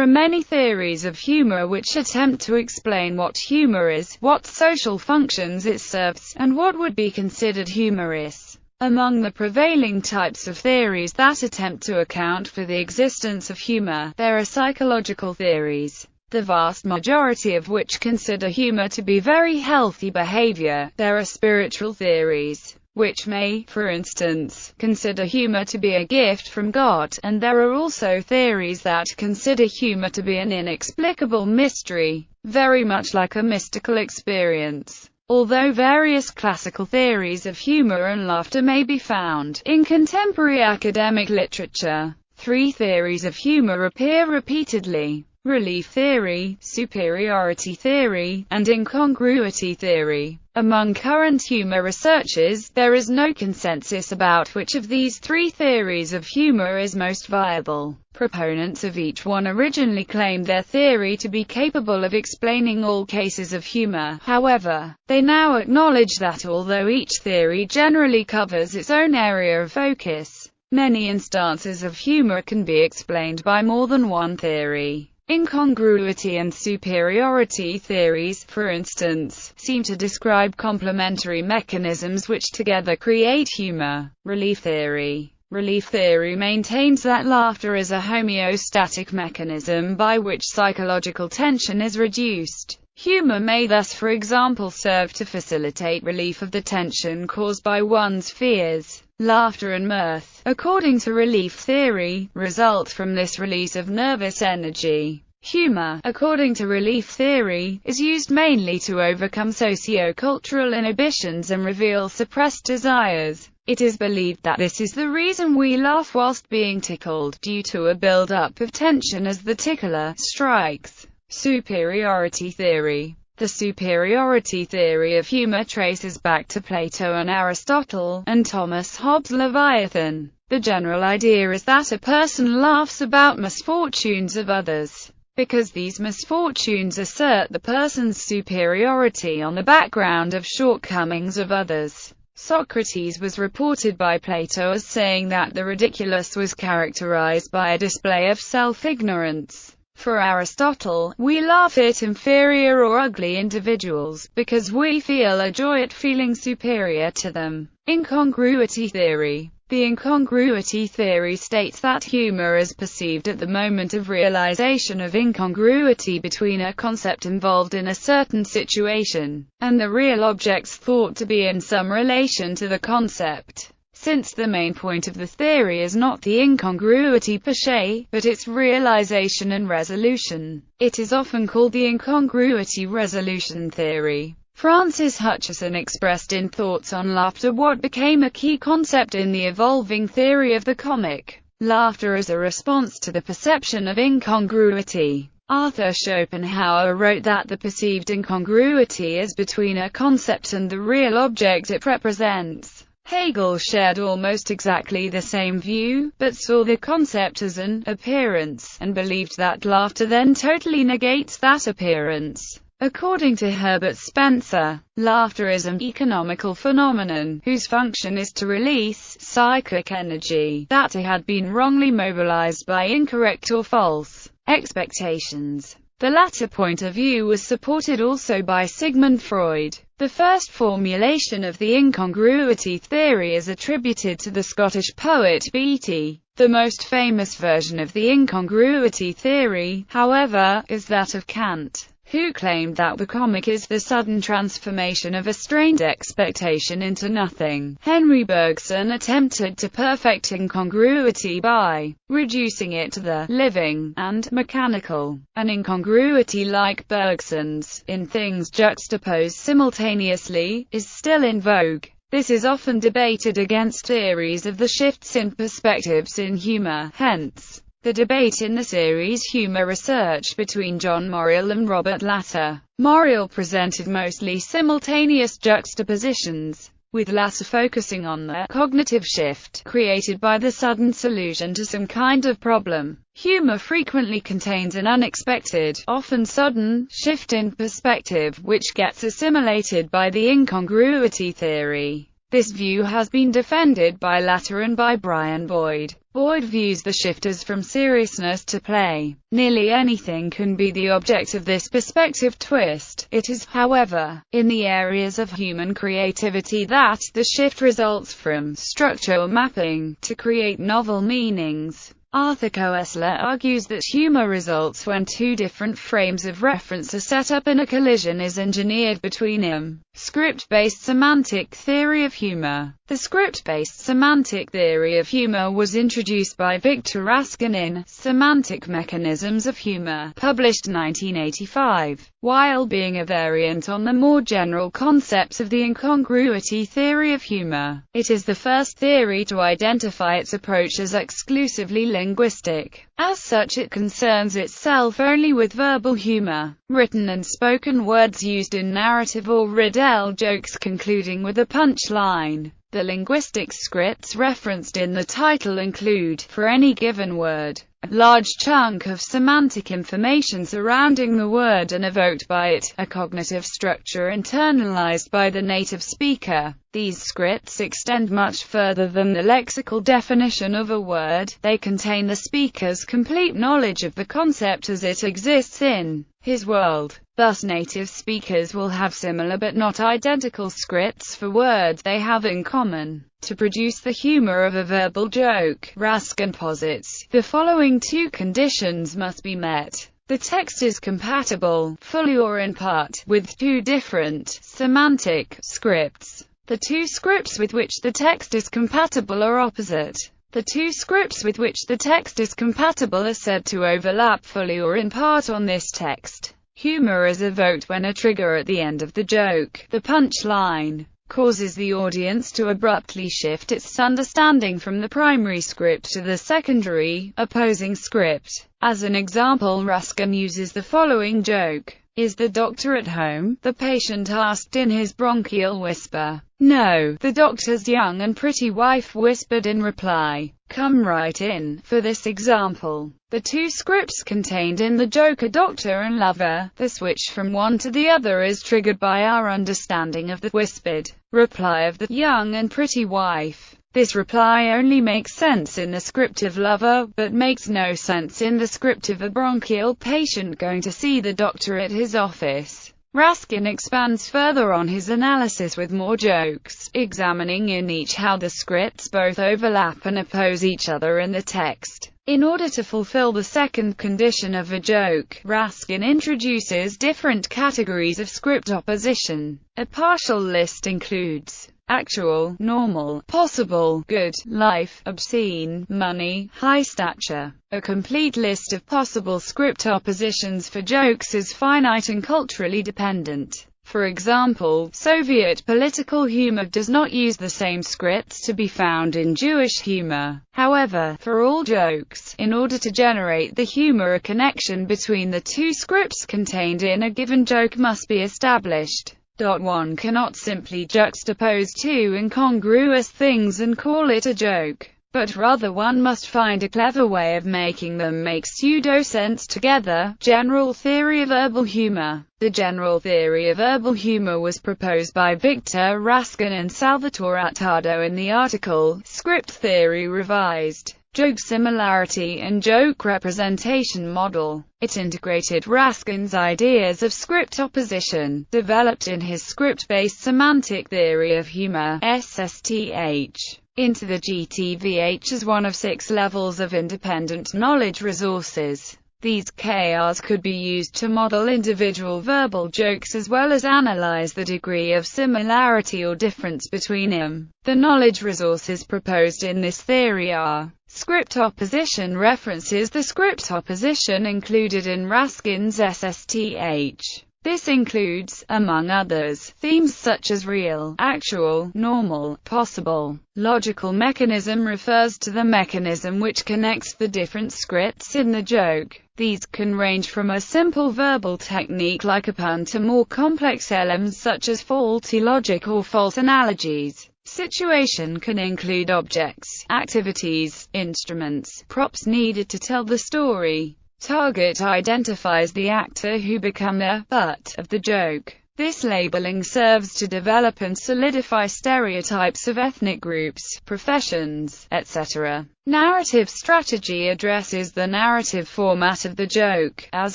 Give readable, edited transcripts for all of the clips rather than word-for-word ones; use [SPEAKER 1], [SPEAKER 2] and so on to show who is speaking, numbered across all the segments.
[SPEAKER 1] There are many theories of humor which attempt to explain what humor is, what social functions it serves, and what would be considered humorous. Among the prevailing types of theories that attempt to account for the existence of humor, there are psychological theories, the vast majority of which consider humor to be very healthy behavior. There are spiritual theories, which may, for instance, consider humor to be a gift from God, and there are also theories that consider humor to be an inexplicable mystery, very much like a mystical experience. Although various classical theories of humor and laughter may be found in contemporary academic literature, three theories of humor appear repeatedly: relief theory, superiority theory, and incongruity theory. Among current humor researchers, there is no consensus about which of these three theories of humor is most viable. Proponents of each one originally claimed their theory to be capable of explaining all cases of humor. However, they now acknowledge that although each theory generally covers its own area of focus, many instances of humor can be explained by more than one theory. Incongruity and superiority theories, for instance, seem to describe complementary mechanisms which together create humor. Relief theory maintains that laughter is a homeostatic mechanism by which psychological tension is reduced. Humor may thus, for example, serve to facilitate relief of the tension caused by one's fears. Laughter and mirth, according to relief theory, result from this release of nervous energy. Humor, according to relief theory, is used mainly to overcome socio-cultural inhibitions and reveal suppressed desires. It is believed that this is the reason we laugh whilst being tickled, due to a build-up of tension as the tickler strikes. Superiority theory. The superiority theory of humor traces back to Plato and Aristotle, and Thomas Hobbes' Leviathan. The general idea is that a person laughs about misfortunes of others, because these misfortunes assert the person's superiority on the background of shortcomings of others. Socrates was reported by Plato as saying that the ridiculous was characterized by a display of self-ignorance. For Aristotle, we laugh at inferior or ugly individuals, because we feel a joy at feeling superior to them. Incongruity theory. The incongruity theory states that humor is perceived at the moment of realization of incongruity between a concept involved in a certain situation, and the real objects thought to be in some relation to the concept. Since the main point of the theory is not the incongruity per se, but its realization and resolution, it is often called the incongruity resolution theory. Francis Hutcheson expressed in Thoughts on Laughter what became a key concept in the evolving theory of the comic: laughter as a response to the perception of incongruity. Arthur Schopenhauer wrote that the perceived incongruity is between a concept and the real object it represents. Hegel shared almost exactly the same view, but saw the concept as an appearance, and believed that laughter then totally negates that appearance. According to Herbert Spencer, laughter is an economical phenomenon, whose function is to release psychic energy that had been wrongly mobilized by incorrect or false expectations. The latter point of view was supported also by Sigmund Freud. The first formulation of the incongruity theory is attributed to the Scottish poet Beattie. The most famous version of the incongruity theory, however, is that of Kant, who claimed that the comic is the sudden transformation of a strained expectation into nothing. Henry Bergson attempted to perfect incongruity by reducing it to the living and mechanical. An incongruity like Bergson's, in things juxtaposed simultaneously, is still in vogue. This is often debated against theories of the shifts in perspectives in humor, hence the debate in the series Humor Research between John Morrill and Robert Latter. Morrill presented mostly simultaneous juxtapositions, with Latter focusing on the cognitive shift created by the sudden solution to some kind of problem. Humor frequently contains an unexpected, often sudden, shift in perspective, which gets assimilated by the incongruity theory. This view has been defended by Latter and by Brian Boyd. Boyd views the shifters from seriousness to play. Nearly anything can be the object of this perspective twist. It is, however, in the areas of human creativity that the shift results from structure or mapping to create novel meanings. Arthur Koestler argues that humor results when two different frames of reference are set up and a collision is engineered between them. Script-based semantic theory of humor. The script-based semantic theory of humor was introduced by Victor Raskin in Semantic Mechanisms of Humor, published 1985. While being a variant on the more general concepts of the incongruity theory of humor, it is the first theory to identify its approach as exclusively linguistic. As such, it concerns itself only with verbal humor, written and spoken words used in narrative or riddle jokes concluding with a punchline. The linguistic scripts referenced in the title include, for any given word, a large chunk of semantic information surrounding the word and evoked by it, a cognitive structure internalized by the native speaker. These scripts extend much further than the lexical definition of a word. They contain the speaker's complete knowledge of the concept as it exists in his world. Thus, native speakers will have similar but not identical scripts for words they have in common. To produce the humor of a verbal joke, Raskin posits, the following two conditions must be met. The text is compatible, fully or in part, with two different semantic scripts. The two scripts with which the text is compatible are opposite. The two scripts with which the text is compatible are said to overlap fully or in part on this text. Humor is evoked when a trigger at the end of the joke, the punchline, causes the audience to abruptly shift its understanding from the primary script to the secondary, opposing script. As an example, Raskin uses the following joke. Is the doctor at home? The patient asked in his bronchial whisper. No, the doctor's young and pretty wife whispered in reply. Come right in. For this example, the two scripts contained in the joke are doctor and lover. The switch from one to the other is triggered by our understanding of the whispered reply of the young and pretty wife. This reply only makes sense in the script of lover, but makes no sense in the script of a bronchial patient going to see the doctor at his office. Raskin expands further on his analysis with more jokes, examining in each how the scripts both overlap and oppose each other in the text. In order to fulfill the second condition of a joke, Raskin introduces different categories of script opposition. A partial list includes actual, normal, possible, good, life, obscene, money, high stature. A complete list of possible script oppositions for jokes is finite and culturally dependent. For example, Soviet political humor does not use the same scripts to be found in Jewish humor. However, for all jokes, in order to generate the humor, a connection between the two scripts contained in a given joke must be established. One cannot simply juxtapose two incongruous things and call it a joke, but rather one must find a clever way of making them make pseudo-sense together. General theory of verbal humor. The general theory of verbal humor was proposed by Victor Raskin and Salvatore Attardo in the article, Script Theory Revised. Joke Similarity and Joke Representation Model. It integrated Raskin's ideas of script opposition, developed in his script-based semantic theory of humor, SSTH, into the GTVH as one of 6 levels of independent knowledge resources. These KRs could be used to model individual verbal jokes as well as analyze the degree of similarity or difference between them. The knowledge resources proposed in this theory are script opposition references. The script opposition included in Raskin's SSTH. This includes, among others, themes such as real, actual, normal, possible. Logical mechanism refers to the mechanism which connects the different scripts in the joke. These can range from a simple verbal technique like a pun to more complex elements such as faulty logic or false analogies. Situation can include objects, activities, instruments, props needed to tell the story. Target identifies the actor who become the butt of the joke. This labeling serves to develop and solidify stereotypes of ethnic groups, professions, etc. Narrative strategy addresses the narrative format of the joke, as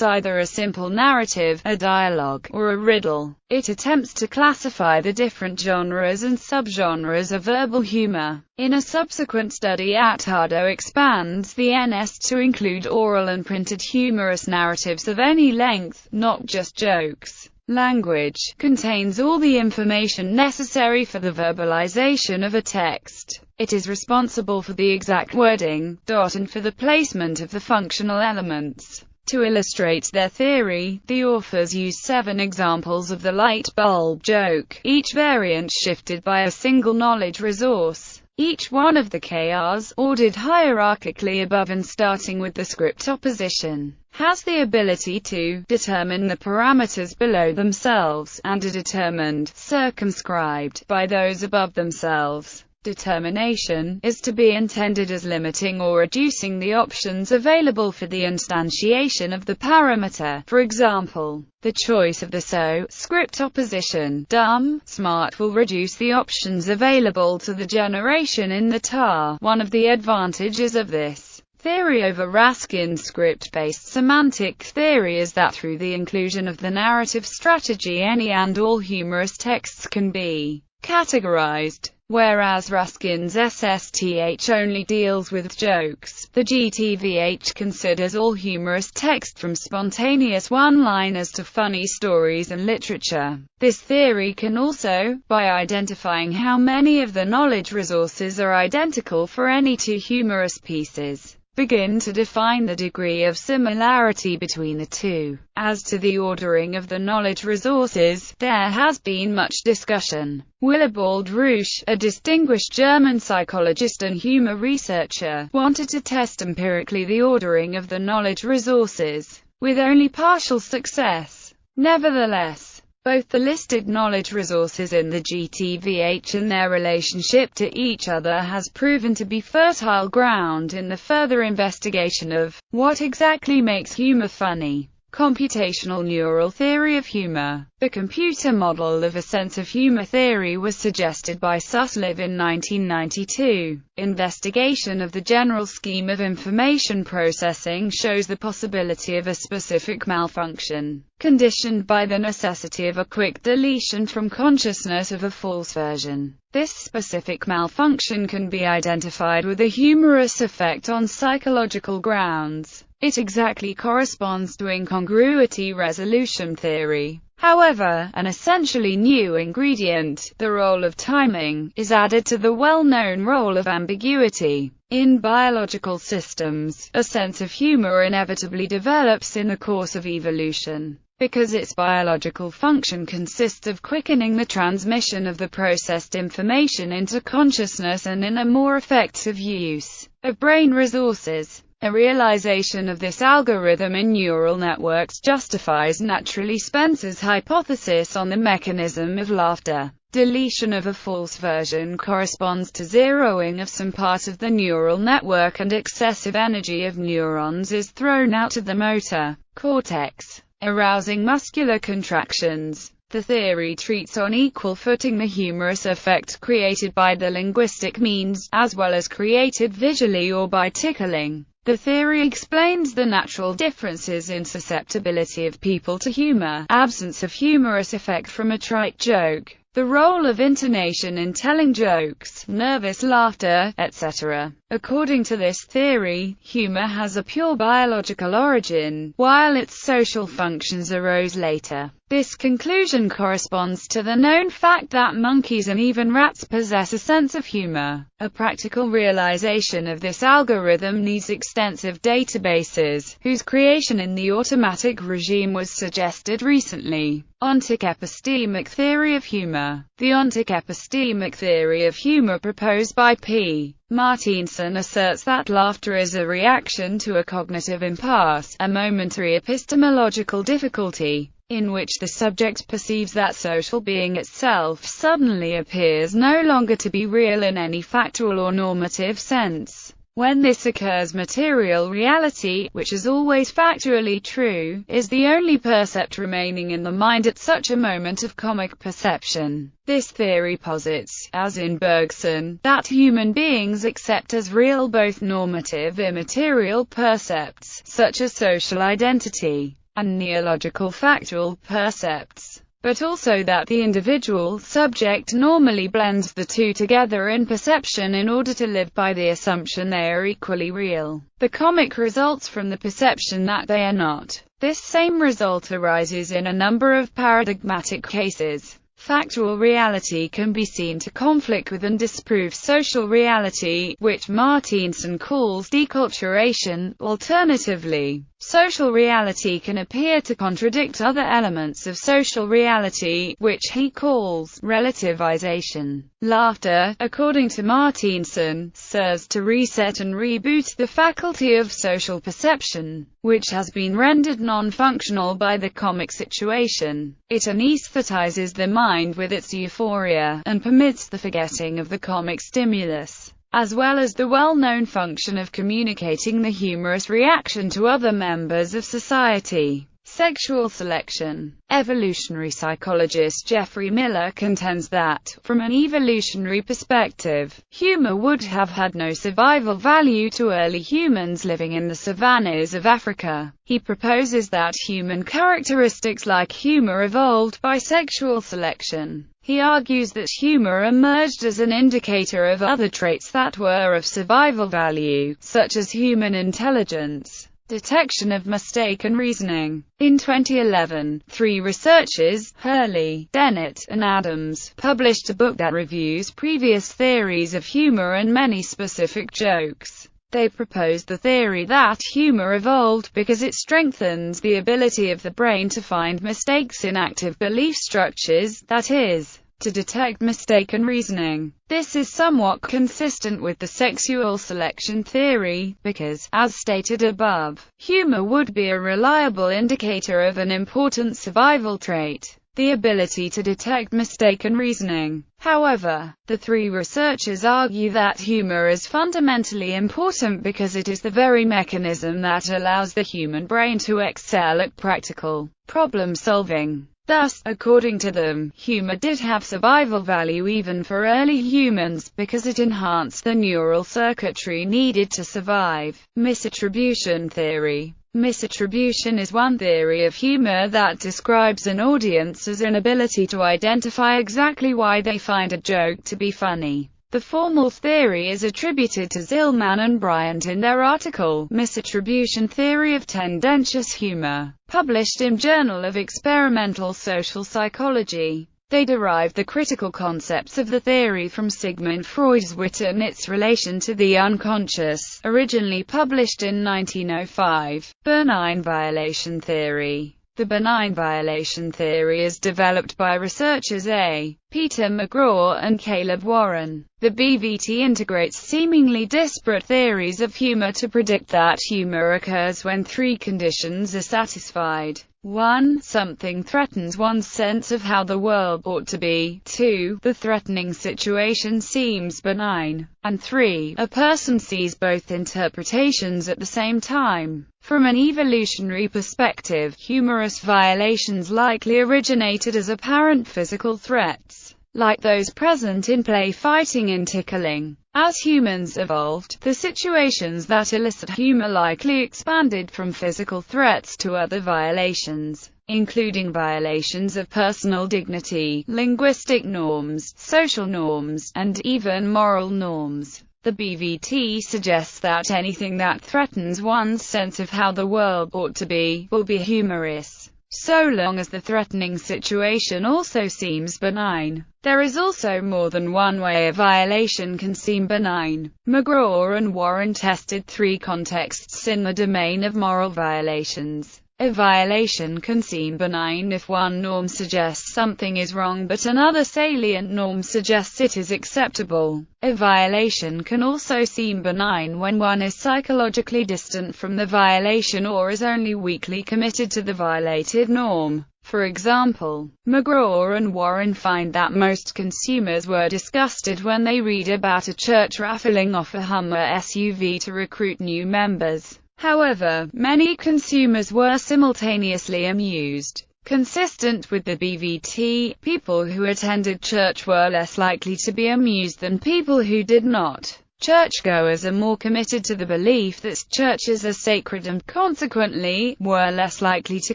[SPEAKER 1] either a simple narrative, a dialogue, or a riddle. It attempts to classify the different genres and subgenres of verbal humor. In a subsequent study, Attardo expands the NS to include oral and printed humorous narratives of any length, not just jokes. Language contains all the information necessary for the verbalization of a text. It is responsible for the exact wording, and for the placement of the functional elements. To illustrate their theory, the authors use 7 examples of the light bulb joke, each variant shifted by a single knowledge resource. Each one of the KRs, ordered hierarchically above and starting with the script opposition, has the ability to determine the parameters below themselves, and are determined, circumscribed, by those above themselves. Determination is to be intended as limiting or reducing the options available for the instantiation of the parameter. For example, the choice of the script opposition, dumb, smart will reduce the options available to the generation in the tar. One of the advantages of this theory over Raskin's script-based semantic theory is that through the inclusion of the narrative strategy, any and all humorous texts can be categorized. Whereas Raskin's SSTH only deals with jokes, the GTVH considers all humorous text from spontaneous one-liners to funny stories and literature. This theory can also, by identifying how many of the knowledge resources are identical for any 2 humorous pieces, begin to define the degree of similarity between the two. As to the ordering of the knowledge resources, there has been much discussion. Willibald Reusch, a distinguished German psychologist and humor researcher, wanted to test empirically the ordering of the knowledge resources, with only partial success. Nevertheless, both the listed knowledge resources in the GTVH and their relationship to each other has proven to be fertile ground in the further investigation of what exactly makes humor funny. Computational neural theory of humor. The computer model of a sense of humor theory was suggested by Suslov in 1992. Investigation of the general scheme of information processing shows the possibility of a specific malfunction, conditioned by the necessity of a quick deletion from consciousness of a false version. This specific malfunction can be identified with a humorous effect on psychological grounds. It exactly corresponds to incongruity resolution theory. However, an essentially new ingredient, the role of timing, is added to the well-known role of ambiguity. In biological systems, a sense of humor inevitably develops in the course of evolution, because its biological function consists of quickening the transmission of the processed information into consciousness and in a more effective use of brain resources. A realization of this algorithm in neural networks justifies naturally Spencer's hypothesis on the mechanism of laughter. Deletion of a false version corresponds to zeroing of some part of the neural network, and excessive energy of neurons is thrown out of the motor cortex, arousing muscular contractions. The theory treats on equal footing the humorous effect created by the linguistic means, as well as created visually or by tickling. The theory explains the natural differences in susceptibility of people to humor, absence of humorous effect from a trite joke, the role of intonation in telling jokes, nervous laughter, etc. According to this theory, humor has a pure biological origin, while its social functions arose later. This conclusion corresponds to the known fact that monkeys and even rats possess a sense of humor. A practical realization of this algorithm needs extensive databases, whose creation in the automatic regime was suggested recently. Ontic epistemic theory of humor. The ontic epistemic theory of humor proposed by P. Martinson asserts that laughter is a reaction to a cognitive impasse, a momentary epistemological difficulty, in which the subject perceives that social being itself suddenly appears no longer to be real in any factual or normative sense. When this occurs, material reality, which is always factually true, is the only percept remaining in the mind at such a moment of comic perception. This theory posits, as in Bergson, that human beings accept as real both normative immaterial percepts, such as social identity, and neological factual percepts, but also that the individual subject normally blends the two together in perception in order to live by the assumption they are equally real. The comic results from the perception that they are not. This same result arises in a number of paradigmatic cases. Factual reality can be seen to conflict with and disprove social reality, which Martinson calls deculturation. Alternatively, social reality can appear to contradict other elements of social reality, which he calls relativization. Laughter, according to Martinson, serves to reset and reboot the faculty of social perception, which has been rendered non-functional by the comic situation. It anesthetizes the mind with its euphoria, and permits the forgetting of the comic stimulus, as well as the well-known function of communicating the humorous reaction to other members of society. Sexual selection. Evolutionary psychologist Jeffrey Miller contends that, from an evolutionary perspective, humor would have had no survival value to early humans living in the savannas of Africa. He proposes that human characteristics like humor evolved by sexual selection. He argues that humor emerged as an indicator of other traits that were of survival value, such as human intelligence, detection of mistake and reasoning. In 2011, three researchers, Hurley, Dennett, and Adams, published a book that reviews previous theories of humor and many specific jokes. They proposed the theory that humor evolved because it strengthens the ability of the brain to find mistakes in active belief structures, that is, to detect mistake and reasoning. This is somewhat consistent with the sexual selection theory, because, as stated above, humor would be a reliable indicator of an important survival trait, the ability to detect mistake and reasoning. However, the three researchers argue that humor is fundamentally important because it is the very mechanism that allows the human brain to excel at practical problem solving. Thus, according to them, humor did have survival value even for early humans, because it enhanced the neural circuitry needed to survive. Misattribution theory. Misattribution is one theory of humor that describes an audience's inability to identify exactly why they find a joke to be funny. The formal theory is attributed to Zillman and Bryant in their article, Misattribution Theory of Tendentious Humor, published in Journal of Experimental Social Psychology. They derived the critical concepts of the theory from Sigmund Freud's wit and its relation to the unconscious, originally published in 1905. Benign violation theory. The benign violation theory is developed by researchers A. Peter McGraw and Caleb Warren. The BVT integrates seemingly disparate theories of humor to predict that humor occurs when three conditions are satisfied. 1. Something threatens one's sense of how the world ought to be. 2. The threatening situation seems benign. And 3. A person sees both interpretations at the same time. From an evolutionary perspective, humorous violations likely originated as apparent physical threats, like those present in play fighting and tickling. As humans evolved, the situations that elicit humor likely expanded from physical threats to other violations, including violations of personal dignity, linguistic norms, social norms, and even moral norms. The BVT suggests that anything that threatens one's sense of how the world ought to be, will be humorous, so long as the threatening situation also seems benign. There is also more than one way a violation can seem benign. McGraw and Warren tested three contexts in the domain of moral violations. A violation can seem benign if one norm suggests something is wrong but another salient norm suggests it is acceptable. A violation can also seem benign when one is psychologically distant from the violation or is only weakly committed to the violated norm. For example, McGraw and Warren find that most consumers were disgusted when they read about a church raffling off a Hummer SUV to recruit new members. However, many consumers were simultaneously amused. Consistent with the BVT, people who attended church were less likely to be amused than people who did not. Churchgoers are more committed to the belief that churches are sacred and, consequently, were less likely to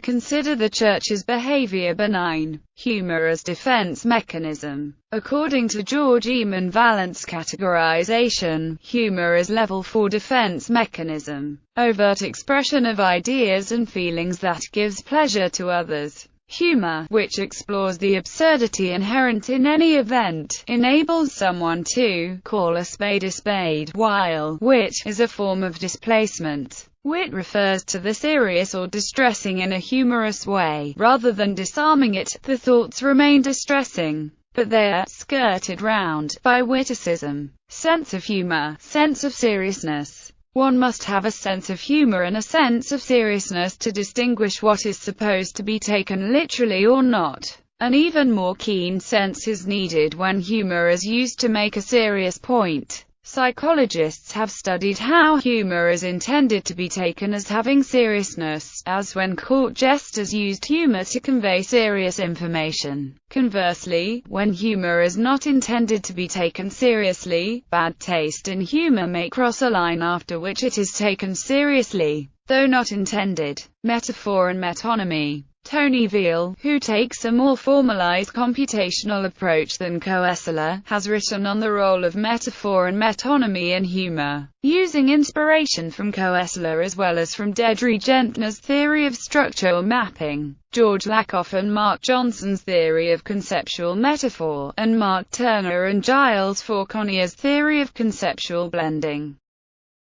[SPEAKER 1] consider the church's behavior benign. Humor as defense mechanism. According to George Eamon Vallant's categorization, humor is level 4 defense mechanism. Overt expression of ideas and feelings that gives pleasure to others. Humor, which explores the absurdity inherent in any event, enables someone to call a spade, while wit is a form of displacement. Wit refers to the serious or distressing in a humorous way, rather than disarming it. The thoughts remain distressing, but they are skirted round by witticism. Sense of humor, sense of seriousness. One must have a sense of humor and a sense of seriousness to distinguish what is supposed to be taken literally or not. An even more keen sense is needed when humor is used to make a serious point. Psychologists have studied how humor is intended to be taken as having seriousness, as when court jesters used humor to convey serious information. Conversely, when humor is not intended to be taken seriously, bad taste in humor may cross a line after which it is taken seriously, though not intended. Metaphor and metonymy. Tony Veal, who takes a more formalized computational approach than Koestler, has written on the role of metaphor and metonymy in humor, using inspiration from Koestler as well as from Deirdre Gentner's theory of structure or mapping, George Lakoff and Mark Johnson's theory of conceptual metaphor, and Mark Turner and Giles Falconier's theory of conceptual blending.